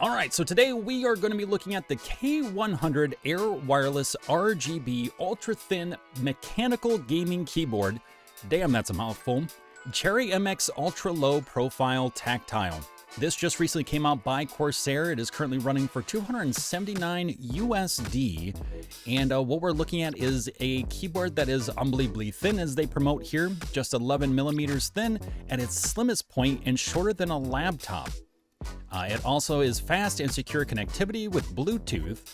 All right, so today we are going to be looking at the K100 Air Wireless RGB Ultra Thin Mechanical Gaming Keyboard. Damn, that's a mouthful. Cherry MX Ultra Low Profile Tactile. This just recently came out by Corsair. It is currently running for $279 USD. And what we're looking at is a keyboard that is unbelievably thin, as they promote here, just 11 millimeters thin at its slimmest point and shorter than a laptop. It also is fast and secure connectivity with Bluetooth.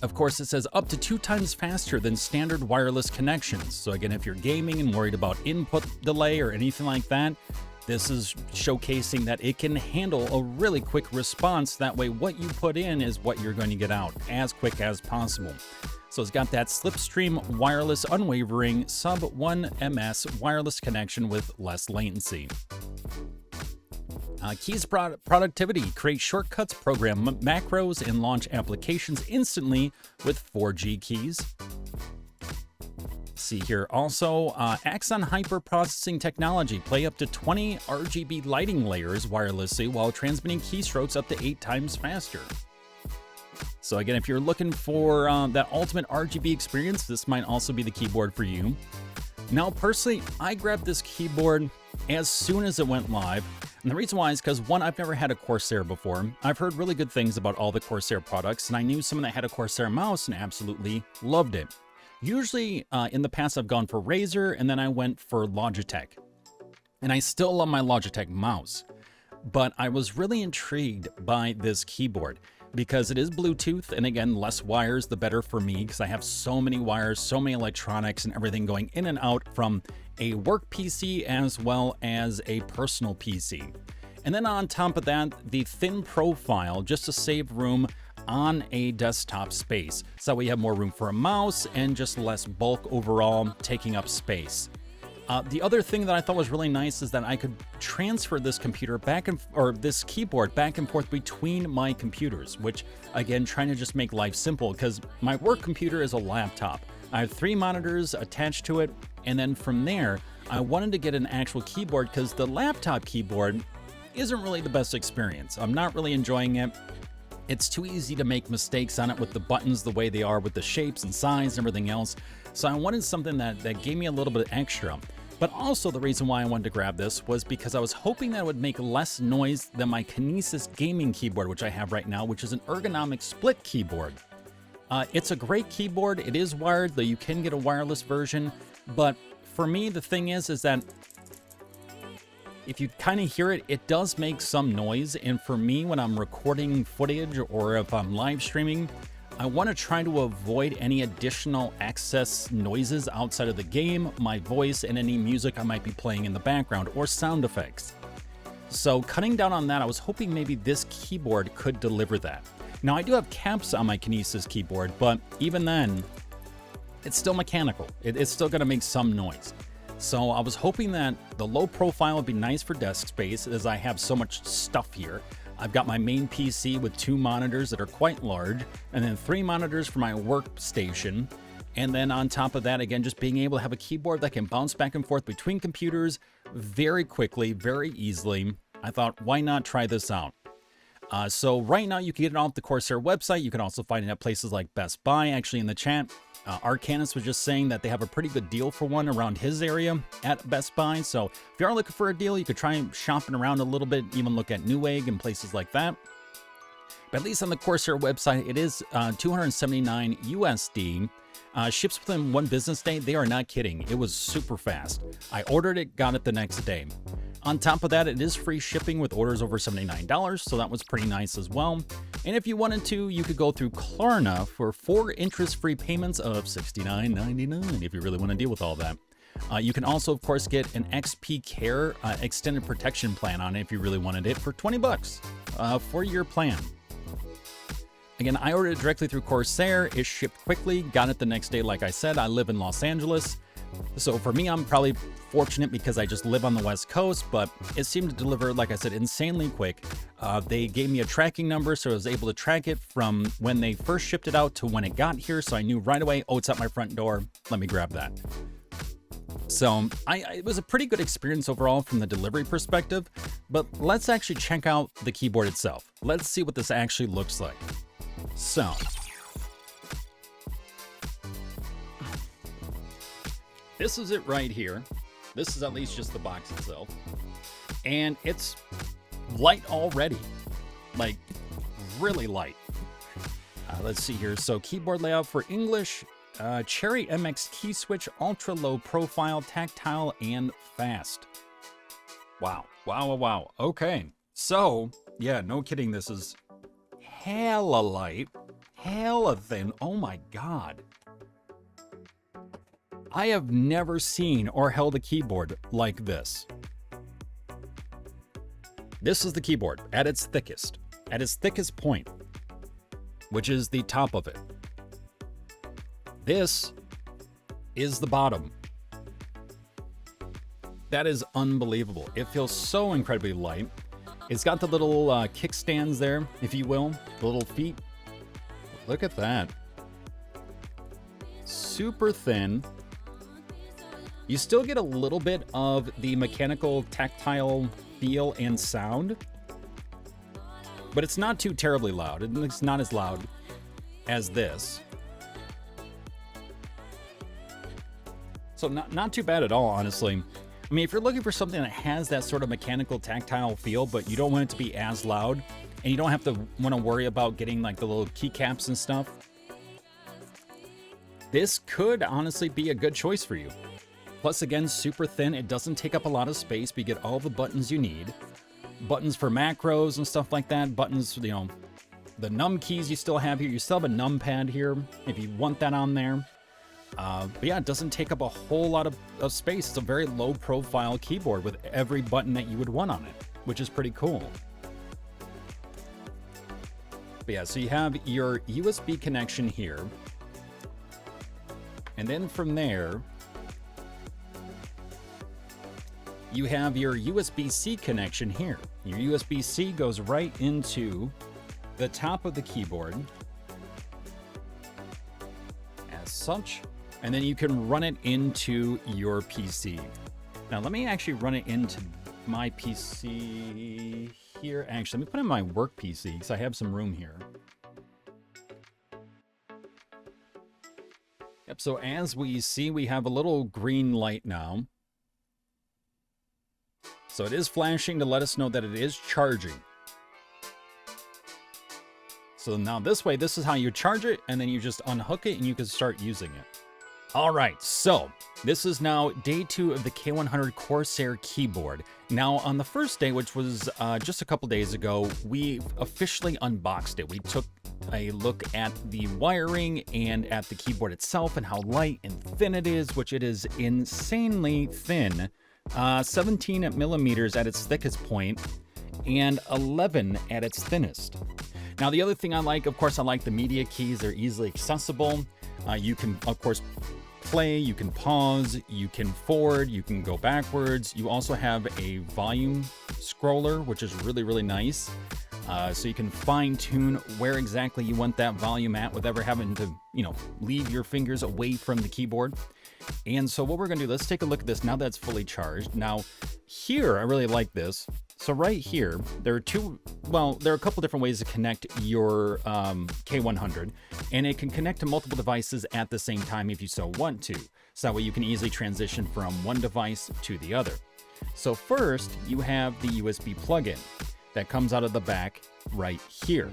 Of course, it says up to 2 times faster than standard wireless connections. So again, if you're gaming and worried about input delay or anything like that, this is showcasing that it can handle a really quick response. That way, what you put in is what you're going to get out as quick as possible. So it's got that slipstream wireless unwavering sub 1 ms wireless connection with less latency. Keys productivity, create shortcuts, program macros, and launch applications instantly with 4G keys. See here also, Axon Hyper Processing Technology, play up to 20 RGB lighting layers wirelessly while transmitting keystrokes up to 8 times faster. So again, if you're looking for that ultimate RGB experience, this might also be the keyboard for you. Now, personally, I grabbed this keyboard as soon as it went live. And the reason why is because, one, I've never had a Corsair before. I've heard really good things about all the Corsair products, and I knew someone that had a Corsair mouse and absolutely loved it. Usually, in the past, I've gone for Razer, and then I went for Logitech. And I still love my Logitech mouse. But I was really intrigued by this keyboard because it is Bluetooth, and again, less wires, the better for me, because I have so many wires, so many electronics, and everything going in and out from a work PC as well as a personal PC. And then on top of that, the thin profile, just to save room on a desktop space. So we have more room for a mouse and just less bulk overall taking up space. The other thing that I thought was really nice is that I could transfer this computer this keyboard back and forth between my computers, which again, trying to just make life simple because my work computer is a laptop. I have 3 monitors attached to it, and then from there, I wanted to get an actual keyboard because the laptop keyboard isn't really the best experience. I'm not really enjoying it. It's too easy to make mistakes on it with the buttons the way they are, with the shapes and size and everything else. So I wanted something that gave me a little bit extra. But also the reason why I wanted to grab this was because I was hoping that it would make less noise than my Kinesis gaming keyboard, which I have right now, which is an ergonomic split keyboard. It's a great keyboard. It is wired, though you can get a wireless version. But for me, the thing is that if you kind of hear it, it does make some noise. And for me, when I'm recording footage or if I'm live streaming, I want to try to avoid any additional excess noises outside of the game, my voice, and any music I might be playing in the background or sound effects. So cutting down on that, I was hoping maybe this keyboard could deliver that. Now, I do have caps on my Kinesis keyboard, but even then, it's still mechanical. It's still going to make some noise. So I was hoping that the low profile would be nice for desk space, as I have so much stuff here. I've got my main PC with 2 monitors that are quite large, and then 3 monitors for my workstation. And then on top of that, again, just being able to have a keyboard that can bounce back and forth between computers very quickly, very easily. I thought, why not try this out? So right now you can get it off the Corsair website. You can also find it at places like Best Buy. Actually, in the chat, Arcanus was just saying that they have a pretty good deal for one around his area at Best Buy. So if you are looking for a deal, you could try shopping around a little bit, even look at Newegg and places like that. But at least on the Corsair website, it is $279 USD. Ships within 1 business day. They are not kidding. It was super fast. I ordered it, got it the next day. On top of that, it is free shipping with orders over $79, so that was pretty nice as well. And if you wanted to, you could go through Klarna for 4 interest-free payments of $69.99 if you really want to deal with all that. You can also, of course, get an XP Care extended protection plan on it if you really wanted it for $20 4-year plan. Again, I ordered it directly through Corsair. It shipped quickly, got it the next day. Like I said, I live in Los Angeles. So for me, I'm probably fortunate because I just live on the West Coast, but it seemed to deliver, like I said, insanely quick. They gave me a tracking number, so I was able to track it from when they first shipped it out to when it got here. So I knew right away, oh, it's at my front door. Let me grab that. So it was a pretty good experience overall from the delivery perspective, but let's actually check out the keyboard itself. Let's see what this actually looks like. So this is it right here. This is at least just the box itself. And it's light already, like really light. Let's see here. So keyboard layout for English, Cherry MX key switch, ultra low profile, tactile, and fast. Wow. Wow. Okay. So yeah, no kidding. This is hella light, hella thin. Oh my God. I have never seen or held a keyboard like this. This is the keyboard at its thickest point, which is the top of it. This is the bottom. That is unbelievable. It feels so incredibly light. It's got the little kickstands there, if you will, the little feet. Look at that. Super thin. You still get a little bit of the mechanical tactile feel and sound, but it's not too terribly loud. It's not as loud as this. So not too bad at all, honestly. I mean, if you're looking for something that has that sort of mechanical tactile feel, but you don't want it to be as loud, and you don't have to want to worry about getting like the little keycaps and stuff, this could honestly be a good choice for you. Plus, again, super thin. It doesn't take up a lot of space, but you get all the buttons you need. Buttons for macros and stuff like that. Buttons, you know, the num keys you still have here. You still have a numpad here if you want that on there. But yeah, it doesn't take up a whole lot of space. It's a very low profile keyboard with every button that you would want on it, which is pretty cool. But yeah, so you have your USB connection here. And then from there, you have your USB-C connection here. Your USB-C goes right into the top of the keyboard as such, and then you can run it into your PC. Now let me actually run it into my PC here. Actually, let me put in my work PC because I have some room here. Yep, so as we see, we have a little green light now. So it is flashing to let us know that it is charging. So now this way, this is how you charge it, and then you just unhook it and you can start using it. All right, so this is now day 2 of the K100 Corsair keyboard. Now on the first day, which was just a couple days ago, we officially unboxed it. We took a look at the wiring and at the keyboard itself and how light and thin it is, which it is insanely thin. 17 millimeters at its thickest point and 11 at its thinnest. Now the other thing I like, of course, I like the media keys. They're easily accessible. You can, of course, play, you can pause, you can forward, you can go backwards. You also have a volume scroller, which is really, really nice. So you can fine tune where exactly you want that volume at without ever having to, you know, leave your fingers away from the keyboard. And so what we're gonna do, let's take a look at this now that it's fully charged. Now here, I really like this. So right here, there are a couple different ways to connect your K100, and it can connect to multiple devices at the same time if you so want to. So that way you can easily transition from one device to the other. So first, you have the USB plug-in that comes out of the back right here.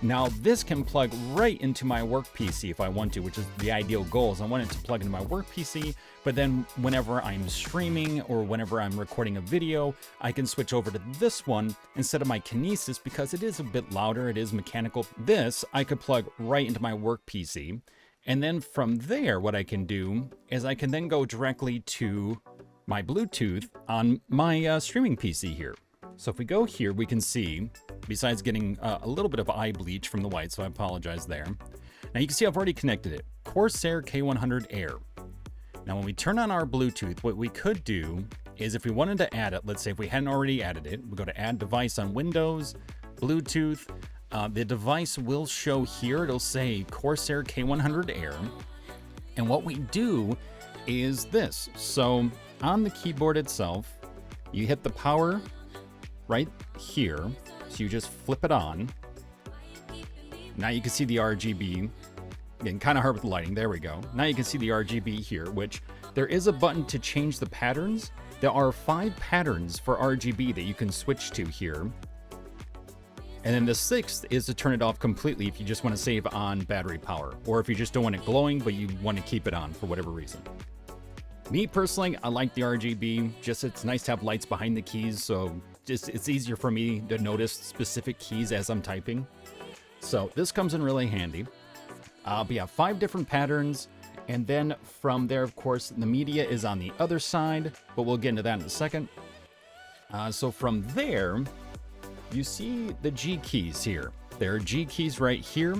Now this can plug right into my work PC if I want to, which is the ideal goal, is I want it to plug into my work PC, but then whenever I'm streaming or whenever I'm recording a video, I can switch over to this one instead of my Kinesis because it is a bit louder, it is mechanical. This I could plug right into my work PC, and then from there what I can do is I can then go directly to my Bluetooth on my streaming PC here. So if we go here, we can see, besides getting a little bit of eye bleach from the white, so I apologize there. Now you can see I've already connected it. Corsair K100 Air. Now when we turn on our Bluetooth, what we could do is if we wanted to add it, let's say if we hadn't already added it, we go to add device on Windows, Bluetooth. The device will show here, it'll say Corsair K100 Air. And what we do is this. So on the keyboard itself, you hit the power right here. So you just flip it on. Now you can see the RGB. Again, kind of hard with the lighting. There we go. Now you can see the RGB here, which there is a button to change the patterns. There are 5 patterns for RGB that you can switch to here. And then the 6th is to turn it off completely if you just want to save on battery power, or if you just don't want it glowing, but you want to keep it on for whatever reason. Me personally, I like the RGB. Just it's nice to have lights behind the keys, so just it's easier for me to notice specific keys as I'm typing. So this comes in really handy. We have 5 different patterns, and then from there, of course, the media is on the other side, but we'll get into that in a second. So from there, you see the G keys here. There are G keys right here.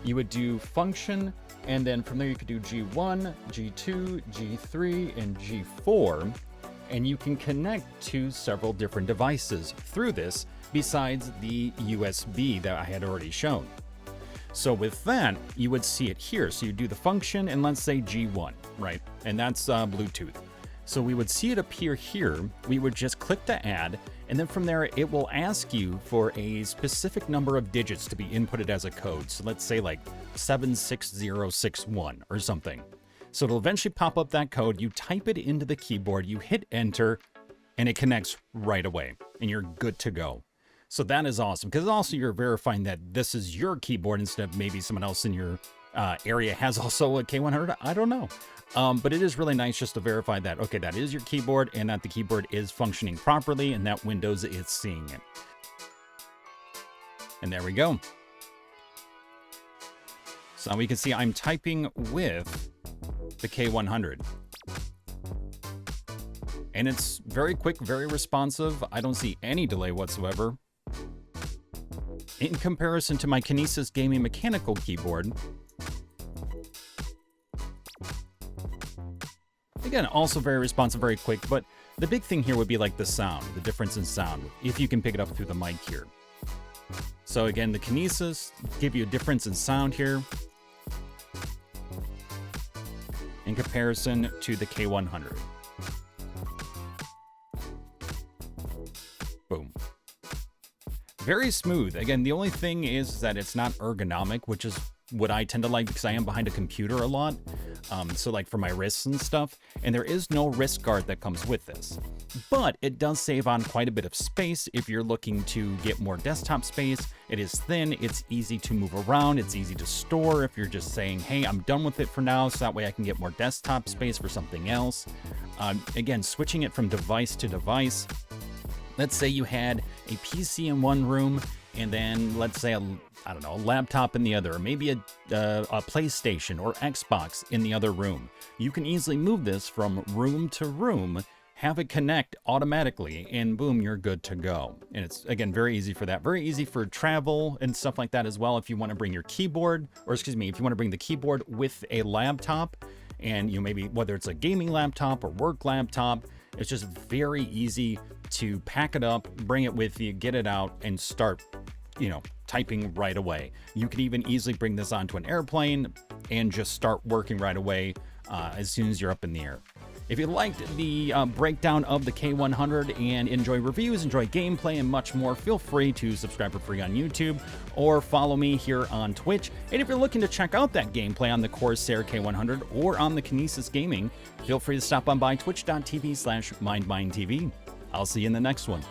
You would do function, and then from there you could do G1, G2, G3, and G4, and you can connect to several different devices through this besides the USB that I had already shown. So with that, you would see it here. So you do the function and let's say G1, right? And that's Bluetooth. So we would see it appear here. We would just click to add, and then from there, it will ask you for a specific number of digits to be inputted as a code. So let's say like 76061 or something. So it'll eventually pop up that code. You type it into the keyboard, you hit enter, and it connects right away, and you're good to go. So that is awesome, because also you're verifying that this is your keyboard instead of maybe someone else in your area has also a K100. I don't know. But it is really nice just to verify that, okay, that is your keyboard and that the keyboard is functioning properly and that Windows is seeing it. And there we go. So we can see I'm typing with the K100. And it's very quick, very responsive. I don't see any delay whatsoever. In comparison to my Kinesis gaming mechanical keyboard, again, also very responsive, very quick, but the big thing here would be like the sound, the difference in sound, if you can pick it up through the mic here. So again, the Kinesis give you a difference in sound here in comparison to the K100. Boom. Very smooth. Again, the only thing is that it's not ergonomic, which is what I tend to like because I am behind a computer a lot. So like for my wrists and stuff, and there is no wrist guard that comes with this. But it does save on quite a bit of space if you're looking to get more desktop space. It is thin, it's easy to move around, it's easy to store if you're just saying, hey, I'm done with it for now, so that way I can get more desktop space for something else. Again, switching it from device to device. Let's say you had a PC in one room, and then let's say a laptop in the other, or maybe a PlayStation or Xbox in the other room. You can easily move this from room to room, have it connect automatically, and boom, you're good to go. And it's, again, very easy for that. Very easy for travel and stuff like that as well. If you want to bring your keyboard, or excuse me, if you want to bring the keyboard with a laptop, and you maybe, whether it's a gaming laptop or work laptop, it's just very easy to pack it up, bring it with you, get it out, and start, typing right away. You could even easily bring this onto an airplane and just start working right away as soon as you're up in the air. If you liked the breakdown of the K100 and enjoy reviews, enjoy gameplay, and much more, feel free to subscribe for free on YouTube or follow me here on Twitch. And if you're looking to check out that gameplay on the Corsair K100 or on the Kinesis Gaming, feel free to stop on by twitch.tv/MindMineTV. I'll see you in the next one.